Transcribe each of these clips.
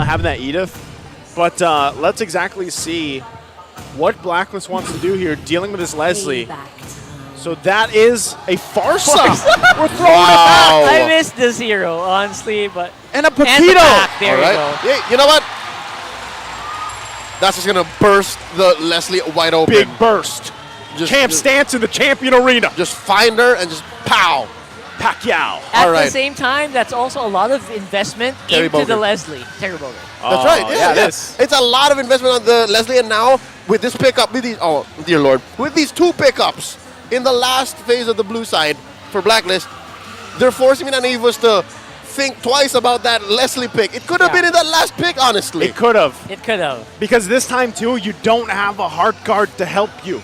having that Edith. But let's exactly see what Blacklist wants to do here, dealing with this Leslie. So that is a Farsa. We're throwing it back. I missed the 0, honestly, but and a Paquito. And the back. There you go. Yeah, you know what? That's just gonna burst the Leslie wide open. Big burst. Champ stance in the champion arena. Just find her and just pow. Pacquiao. At the same time, that's also a lot of investment into the Leslie. Terrible. That's right. Yeah, it's a lot of investment on the Leslie, and now with this pickup, with these, oh dear Lord, with these 2 pickups in the last phase of the blue side for Blacklist, they're forcing MNNE EVOS to think twice about that Leslie pick. It could have been in that last pick, honestly. It could have. It could have. Because this time, too, you don't have a heart guard to help you.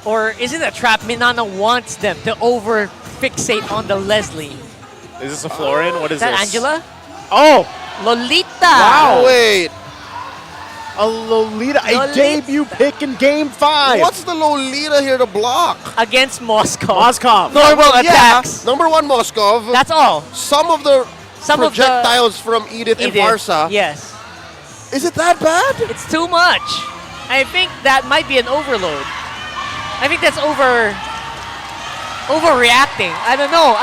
Or is it a trap? MINANA wants them to over-fixate on the Leslie. Is this a Florin? What is that this? Angela? Oh! Lolita! Wow! Wait. A Lolita, a debut pick in Game 5. What's the Lolita here to block? Against Moskov. Moskov. Normal attacks. Number 1 Moskov. That's all. Some of the projectiles from Edith and Farsa. Yes. Is it that bad? It's too much. I think that might be an overload. I think that's overreacting. I don't know.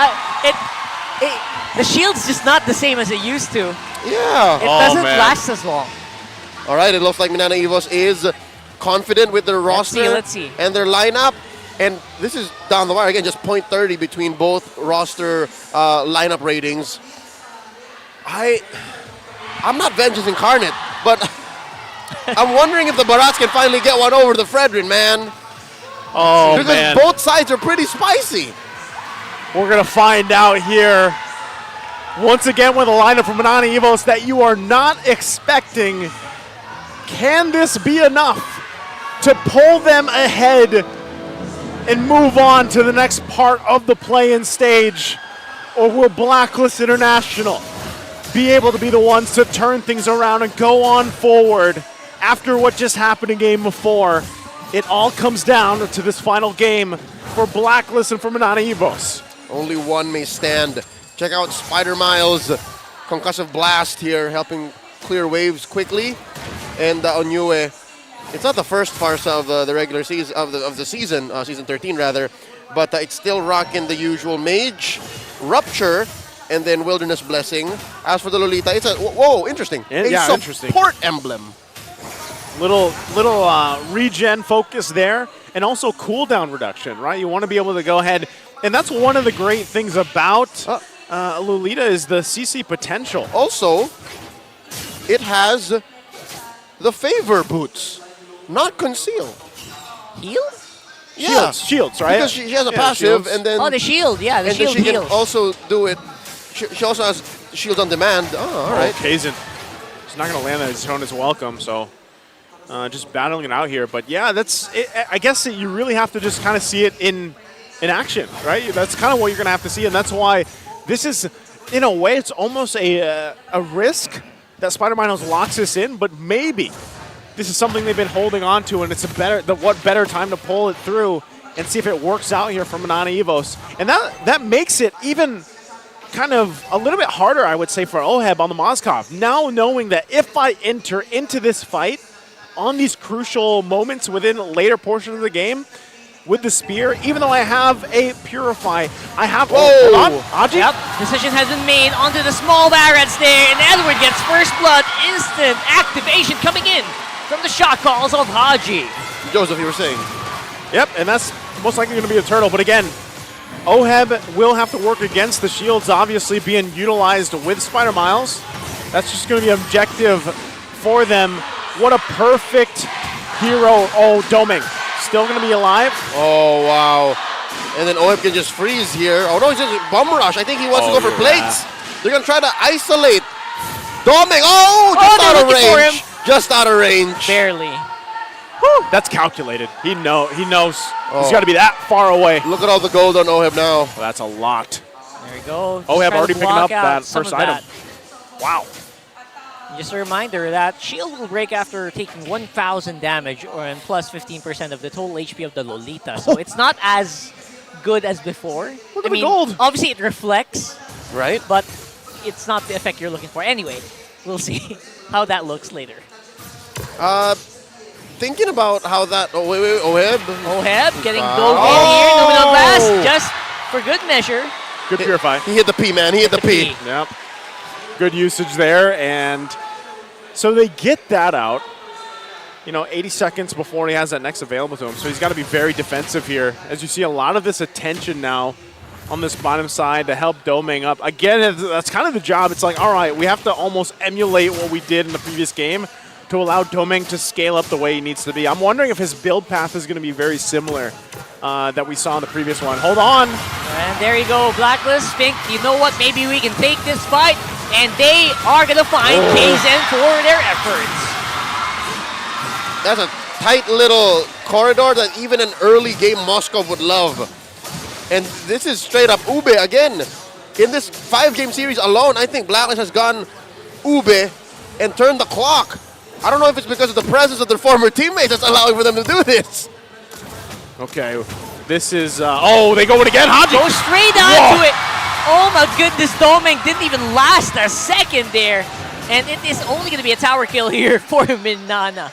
The shield's just not the same as it used to. Yeah. It doesn't last as long. All right, it looks like MNNE EVOS is confident with their roster let's see. and their lineup. And this is down the wire. Again, just .30 between both roster lineup ratings. I'm not Vengeance Incarnate, but I'm wondering if the Barats can finally get one over the Fredrin, man. Oh, because man. both sides are pretty spicy. We're going to find out here, once again with a lineup from MNNE EVOS that you are not expecting. Can this be enough to pull them ahead and move on to the next part of the play-in stage? Or will Blacklist International be able to be the ones to turn things around and go on forward after what just happened in Game 4? It all comes down to this final game for Blacklist and for MNNE EVOS. Only one may stand. Check out Spider Miles' concussive blast here, helping clear waves quickly. And Onyue, it's not the first Farsa of the regular season of the season, season 13 rather, but it's still rocking the usual Mage, Rupture, and then Wilderness Blessing. As for the Lolita, it's a interesting. Interesting. Support emblem. Little regen focus there, and also cooldown reduction, right? You want to be able to go ahead, and that's one of the great things about Lolita is the CC potential. Also, it has the favor boots, not conceal. Heal? Yeah. Shields, right? Because she has a passive, shields. and then the shield, the and shield then she heals. can also do it. She also has shield on demand. Oh, all right. Kazin. She's not going to land that. His tone is welcome, so just battling it out here. But yeah, that's it. I guess you really have to just kind of see it in action, right? That's kind of what you're going to have to see, and that's why this is, in a way, it's almost a risk that Spider-Minos locks this in, but maybe this is something they've been holding on to, and it's what better time to pull it through and see if it works out here for MNNE EVOS. And that makes it even kind of a little bit harder, I would say, for Oheb on the Moskov. Now knowing that if I enter into this fight on these crucial moments within later portions of the game with the spear, even though I have a Purify, I have... Whoa! Hold on. Aji? Yep, decision has been made onto the small Barats there, and Edward gets first blood. Instant activation coming in from the shot calls of Haji. Joseph, you were saying. Yep, and that's most likely going to be a turtle. But again, Oheb will have to work against the shields, obviously being utilized with Spider Miles. That's just going to be objective for them. What a perfect hero. Oh, Doming still going to be alive. Oh, wow. And then Oheb can just freeze here. Oh, no, he's just bum rush. I think he wants to go for plates. They're going to try to isolate Doming. Oh, just out of range. Just out of range. Barely. Whew, that's calculated. He knows. Oh. He's got to be that far away. Look at all the gold on Oheb now. Well, that's a lot. There we go. Oheb already picking up that first item. Wow. Just a reminder that shield will break after taking 1,000 damage and plus 15% of the total HP of the Lolita. So it's not as good as before. Look at the gold. Obviously it reflects, Right. but it's not the effect you're looking for. Anyway, We'll see how that looks later. Thinking about how that. Oh, wait, Oheb. Oheb getting dove in here. Nominal Blast, just for good measure. Good Purify. He hit the P, man. He hit the P. Yep. Good usage there. And so they get that out, 80 seconds before he has that next available to him. So he's got to be very defensive here. As you see a lot of this attention now on this bottom side to help Doming up. Again, that's kind of the job. It's like, all right, we have to almost emulate what we did in the previous game to allow Doming to scale up the way he needs to be. I'm wondering if his build path is going to be very similar that we saw in the previous one. Hold on. And there you go, Blacklist. Think, you know what, maybe we can take this fight, and they are going to find KZen for their efforts. That's a tight little corridor that even an early game Moscow would love. And this is straight up Ube again. In this 5-game series alone, I think Blacklist has gone Ube and turned the clock. I don't know if it's because of the presence of their former teammates that's allowing for them to do this. Okay, this is, they go in again, Haji. Go straight onto it. Oh my goodness, Doming didn't even last a second there. And it is only going to be a tower kill here for MINANA.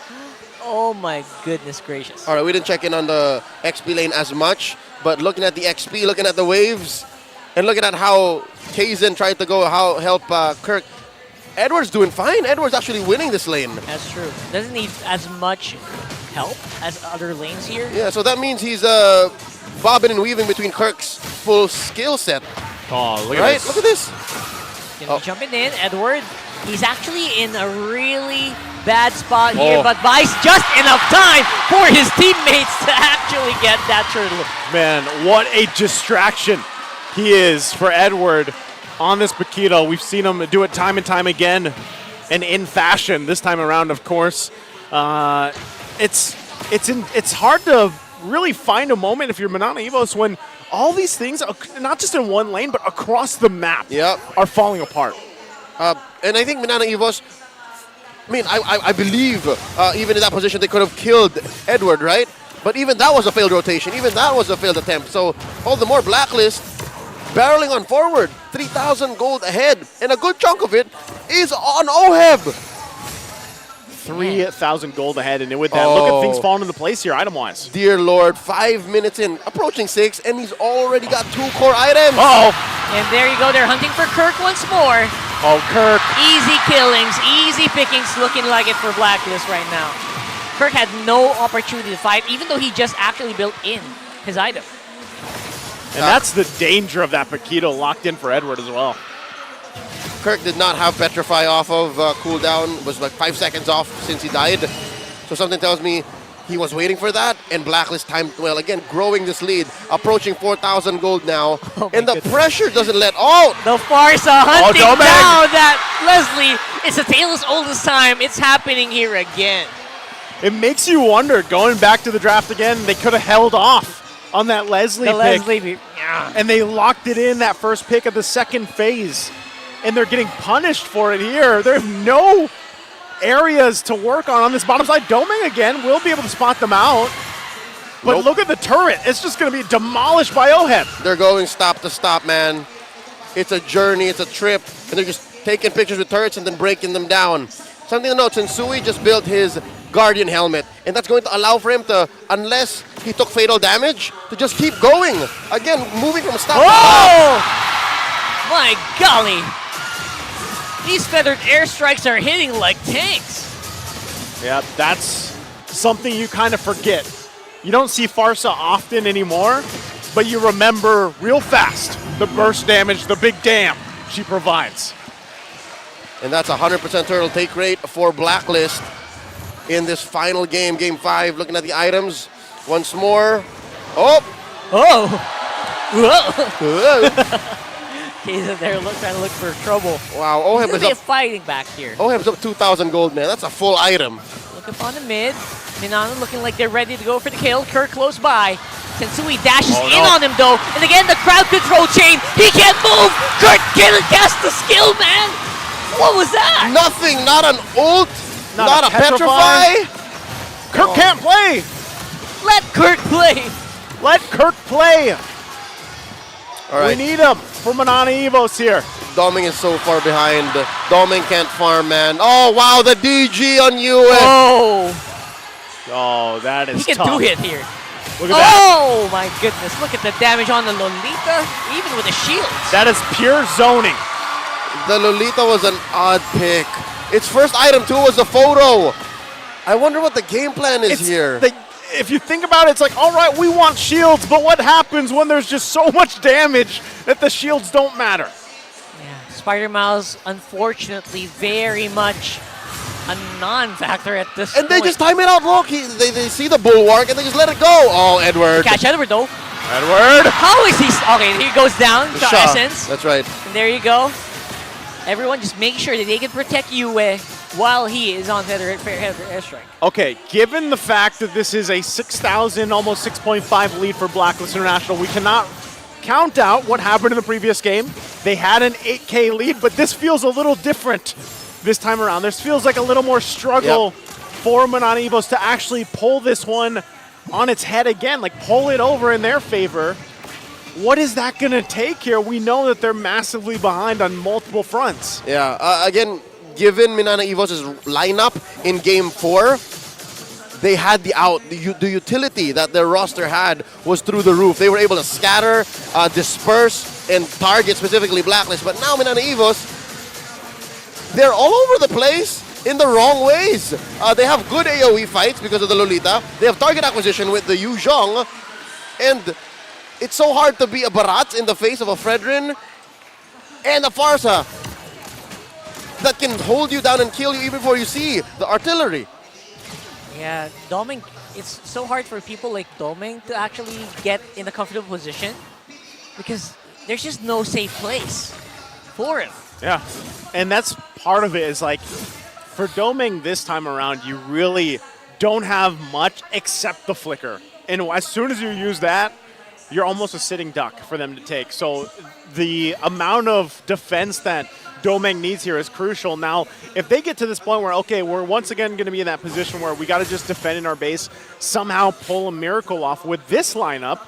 Oh my goodness gracious. All right, we didn't check in on the XP lane as much, but looking at the XP, looking at the waves, and looking at how KZen tried to help Kirk, Edward's doing fine. Edward's actually winning this lane. That's true. Doesn't need as much help as other lanes here. Yeah, so that means he's bobbing and weaving between Kirk's full skill set. Oh, look at this. Look at this. Gonna be jumping in. Edward, he's actually in a really bad spot here, but buys just enough time for his teammates to actually get that turtle. Man, what a distraction he is for Edward on this Paquito. We've seen him do it time and time again, and in fashion this time around, of course. It's hard to really find a moment if you're MNNE EVOS when all these things, not just in one lane, but across the map, are falling apart. And I think MNNE EVOS, I believe even in that position they could have killed Edward, right? But even that was a failed rotation. Even that was a failed attempt. So all the more Blacklist barreling on forward. 3,000 gold ahead. And a good chunk of it is on Oheb. 3,000 gold ahead. And with that, look at things falling into place here item-wise. Dear Lord, 5 minutes in, approaching 6, and he's already got 2 core items. And there you go. They're hunting for Kirk once more. Oh, Kirk. Easy killings, easy pickings, looking like it for Blacklist right now. Kirk had no opportunity to fight, even though he just actually built in his item. And that's the danger of that Paquito locked in for Edward as well. Kirk did not have Petrify off of cooldown. It was like 5 seconds off since he died. So something tells me he was waiting for that, and Blacklist timed well. Again, growing this lead, approaching 4,000 gold now. And the pressure doesn't let out. The Farsa hunting down that Leslie. It's a tale as old as time. It's happening here again. It makes you wonder, going back to the draft again, they could have held off on that Leslie pick. And they locked it in that first pick of the second phase. And they're getting punished for it here. There's no areas to work on this bottom side. Doming again will be able to spot them out. But look at the turret. It's just going to be demolished by Oheb. They're going stop to stop, man. It's a journey. It's a trip. And they're just taking pictures with turrets and then breaking them down. Something to note, Sensui just built his Guardian helmet. And that's going to allow for him to, unless he took fatal damage, to just keep going. Again, moving from stop to stop. My golly. These feathered airstrikes are hitting like tanks. Yeah, that's something you kind of forget. You don't see Farsa often anymore, but you remember real fast the burst damage, the big dam she provides. And that's 100% turtle take rate for Blacklist in this final game, Game 5. Looking at the items once more. Whoa. He's in there trying to look for trouble. Wow, Oheb is up. Fighting back here. Oheb's up 2,000 gold, man. That's a full item. Look up on the mid. MNNE looking like they're ready to go for the kill. Kirk close by. Sensui dashes in on him though. And again, the crowd control chain. He can't move. Kirk can't cast the skill, man. What was that? Nothing. Not an ult. Not a petrify. Kirk can't play. Let Kirk play. Let Kirk play. All right. We need him for MNNE EVOS here. Doming is so far behind. Doming can't farm, man. Oh, wow, the DG on you. Oh! Oh, that is He can tough. do it here. Look at that. Oh my goodness, look at the damage on the Lolita, even with the shields. That is pure zoning. The Lolita was an odd pick. Its first item, too, was the photo. I wonder what the game plan is here. If you think about it, it's like, all right, we want shields, but what happens when there's just so much damage that the shields don't matter? Yeah, Spider Mouse, unfortunately, very much a non-factor at this And point. they just time it out. Look, they see the bulwark and they just let it go. Oh, Edward. Catch Edward though. Edward. How is he? Okay, he goes down to Shaw. Essence. That's right. And there you go. Everyone just make sure that they can protect Yue while he is on Feather Airstrike. Okay, given the fact that this is a 6,000, almost 6.5 lead for Blacklist International, we cannot count out what happened in the previous game. They had an 8K lead, but this feels a little different this time around. This feels like a little more struggle for MNNE EVOS to actually pull this one on its head again, like pull it over in their favor. What is that going to take here? We know that they're massively behind on multiple fronts. Yeah, again, given MNNE EVOS' lineup in Game 4, they had the out. The utility that their roster had was through the roof. They were able to scatter, disperse, and target specifically Blacklist. But now MNNE EVOS, they're all over the place in the wrong ways. They have good AoE fights because of the Lolita. They have target acquisition with the Yu Zhong. And it's so hard to be a Barat in the face of a Fredrin and a Farsa that can hold you down and kill you even before you see the artillery. Yeah, Doming, it's so hard for people like Doming to actually get in a comfortable position because there's just no safe place for him. Yeah, and that's part of it is like, for Doming this time around, you really don't have much except the flicker. And as soon as you use that, you're almost a sitting duck for them to take. So the amount of defense that Doming needs here is crucial. Now, if they get to this point where, okay, we're once again going to be in that position where we got to just defend in our base, somehow pull a miracle off with this lineup,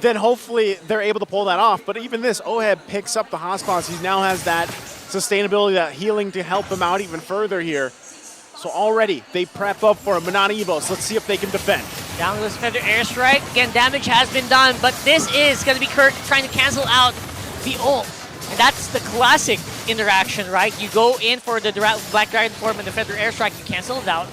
then hopefully they're able to pull that off. But even this, Oheb picks up the hotspots. He now has that sustainability, that healing to help him out even further here. So already they prep up for a MNNE EVOS. Let's see if they can defend. Down goes Feather Airstrike. Again, damage has been done, but this is going to be Kirk trying to cancel out the ult. And that's the classic interaction, right? You go in for the Black Dragon form and the Feather Airstrike, you cancel it out.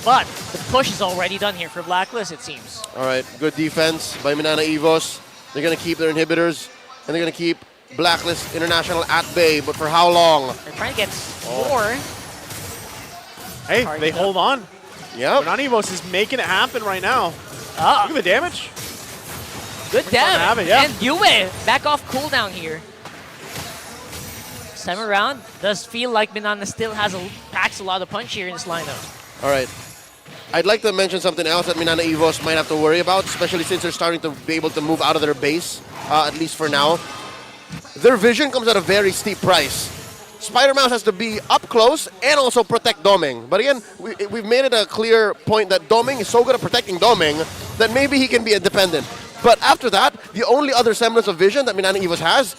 But the push is already done here for Blacklist, it seems. All right, good defense by MNNE EVOS. They're going to keep their inhibitors, and they're going to keep Blacklist International at bay, but for how long? They're trying to get more. Hey, they hold on. Yep. MNNE EVOS is making it happen right now. Look at the damage. Good damage. Yeah. And Yue back off cooldown here. This time around, does feel like MNNE still packs a lot of punch here in this lineup. All right. I'd like to mention something else that MNNE EVOS might have to worry about, especially since they're starting to be able to move out of their base, at least for now. Their vision comes at a very steep price. Spider Mouse has to be up close and also protect Doming. But again, we've made it a clear point that Doming is so good at protecting Doming that maybe he can be independent. But after that, the only other semblance of vision that MNNE EVOS has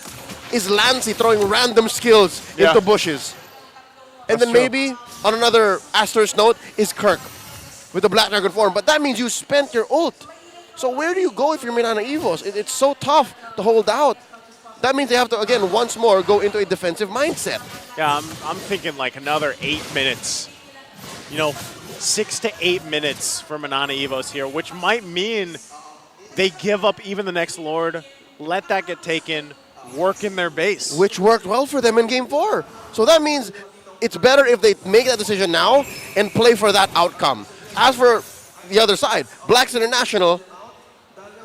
is Lancy throwing random skills into bushes. And then maybe, on another asterisk note, is Kirk with the Black Dragon form. But that means you spent your ult. So where do you go if you're MNNE EVOS? It's so tough to hold out. That means they have to, again, once more go into a defensive mindset. Yeah, I'm thinking like another 8 minutes. You know, 6 to 8 minutes for MNNE EVOS here, which might mean they give up even the next Lord, let that get taken, work in their base. Which worked well for them in Game 4. So that means it's better if they make that decision now and play for that outcome. As for the other side, Blacks International,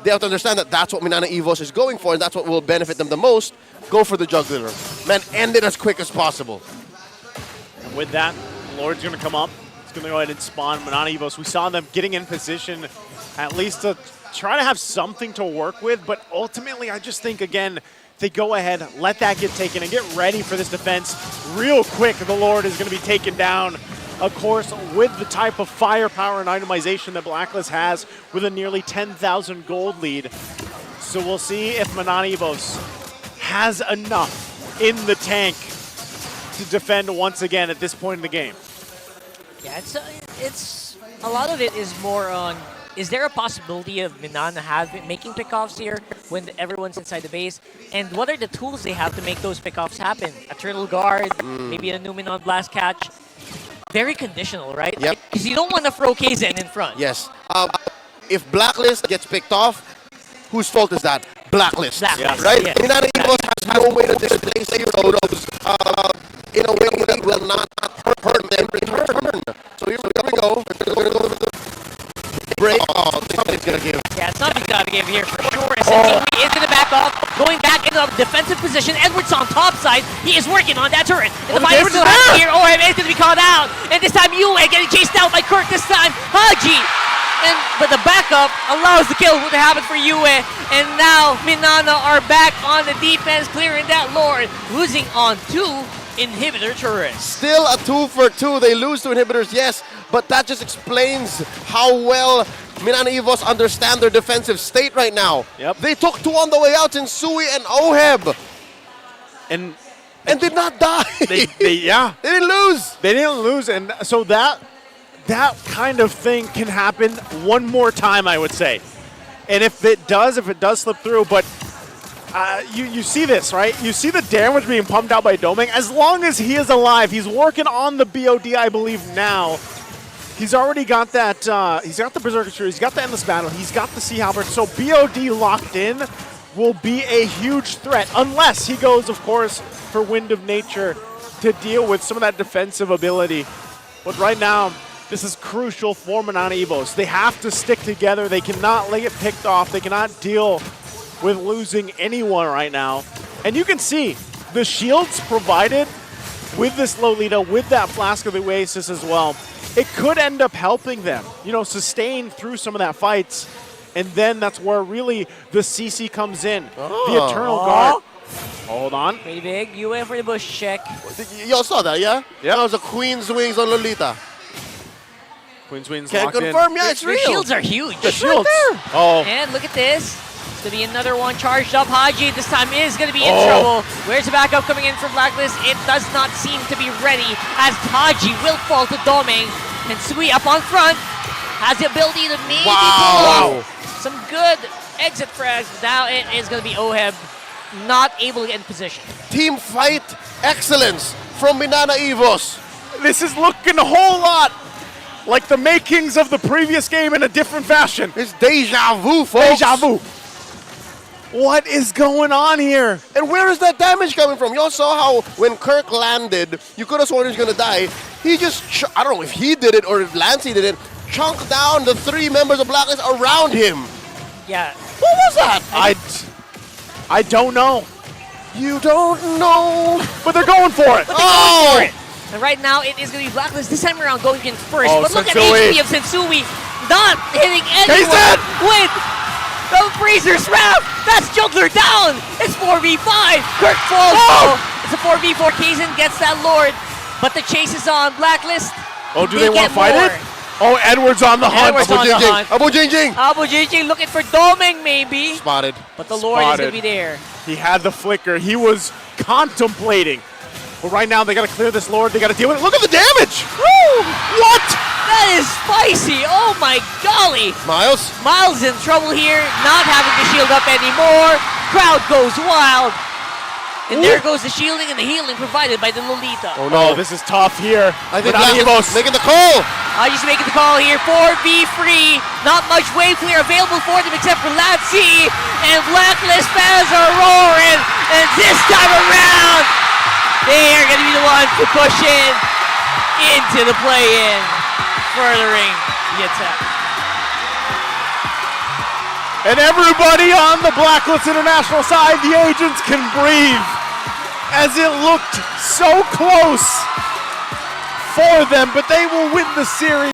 they have to understand that that's what MNNE EVOS is going for, and that's what will benefit them the most. Go for the juggler. Man, end it as quick as possible. And with that, Lord's going to come up. It's going to go ahead and spawn MNNE EVOS. We saw them getting in position at least to try to have something to work with, but ultimately I just think, again, they go ahead, let that get taken, and get ready for this defense real quick. The Lord is going to be taken down. Of course, with the type of firepower and itemization that Blacklist has with a nearly 10,000 gold lead. So we'll see if MNNE EVOS has enough in the tank to defend once again at this point in the game. Yeah, it's a lot of it is more on, is there a possibility of MNNE making pickoffs here when everyone's inside the base? And what are the tools they have to make those pickoffs happen? A turtle guard, maybe a Numenon blast catch. Very conditional, right? Yep. Because you don't want to throw KZen in front. Yes. If Blacklist gets picked off, whose fault is that? Blacklist. Blacklist, Right? yeah. MNNE EVOS has no way to display zeros in a way that will not hurt them in return. So here we go. We're going to go with the break. Oh, somebody's going to give. Yeah, it's not a big give here for sure. Sensui is going to back off, going back in a defensive position. Edwards on top side. He is working on that turret. And the fight is still happening here. OM is going to be called out. And this time Yue getting chased out by Kirk. This time Haji. But the backup allows the kill to happen for Yue. And now MNNE are back on the defense, clearing that Lord, losing on 2 inhibitor turrets. Still a 2 for 2. They lose to inhibitors, yes, but that just explains how well MNNE EVOS understand their defensive state right now. Yep. They took 2 on the way out in Sui and Oheb And did not die. they They didn't lose. They didn't lose, and so that kind of thing can happen one more time, I would say. And if it does slip through, but you see this, right? You see the damage being pumped out by Doming. As long as he is alive, he's working on the BOD, I believe, now. He's already got that, he's got the Berserker Shrew, he's got the Endless Battle, he's got the Sea Halberd, so BOD locked in will be a huge threat, unless he goes, of course, for Wind of Nature to deal with some of that defensive ability. But right now, this is crucial for MNNE EVOS. They have to stick together. They cannot let it picked off. They cannot deal with losing anyone right now. And you can see the shields provided with this Lolita, with that Flask of the Oasis as well. It could end up helping them, you know, sustain through some of that fights. And then that's where really the CC comes in. The Eternal Guard. Hold on. Pretty big. Yue for the bush check. Y'all saw that, yeah? Yeah. That was a Queen's Wings on Lolita. Queen's Wings Can't locked in. confirm, yeah, it's The real. shields are huge. The shields. Oh. And look at this. It's going to be another one charged up. Haji this time is going to be in trouble. Where's the backup coming in from Blacklist? It does not seem to be ready as Haji will fall to Doming. And Sui up on front has the ability to maybe pull off some good exit frags. Now it is going to be Oheb not able to get in position. Team fight excellence from MNNE EVOS. This is looking a whole lot like the makings of the previous game in a different fashion. It's deja vu, folks. Deja vu. What is going on here? And where is that damage coming from? Y'all saw how when Kirk landed, you could have sworn he was going to die. He just, I don't know if he did it or if Lancey did it, chunked down the 3 members of Blacklist around him. Yeah. What was that? I don't know. You don't know. But they're going for it. Oh! And right now it is going to be Blacklist this time around going in first. Oh, but look at Sensui. HP of Sensui not hitting anyone dead. with the Freezer Wrath. That's Juggler down. It's 4v5. Kirk falls. Oh! It's a 4v4. KZen gets that Lord. But the chase is on. Blacklist. Oh, do they want to get fight more. it? Oh, Edwards on the hunt. Edwards on the hunt. Abu Jingjing. Abu Jingjing looking for Doming maybe. Spotted. But the Lord is going Spotted. to be there. He had the flicker. He was contemplating. But right now, they got to clear this Lord. They got to deal with it. Look at the damage. Woo! What? That is spicy. Oh my golly. Miles. Miles in trouble here, not having to shield up anymore. Crowd goes wild. And there goes the shielding and the healing provided by the Lolita. Oh No, no. this is tough here. I think MNNE Blacklist EVOS. making the call. Just making the call here. 4v3. Not much wave clear available for them except for Latsi. And Blacklist fans are roaring. And this time around, they are going to be the ones to push in into the play-in, furthering the attack. And everybody on the Blacklist International side, the agents can breathe as it looked so close for them, but they will win the series.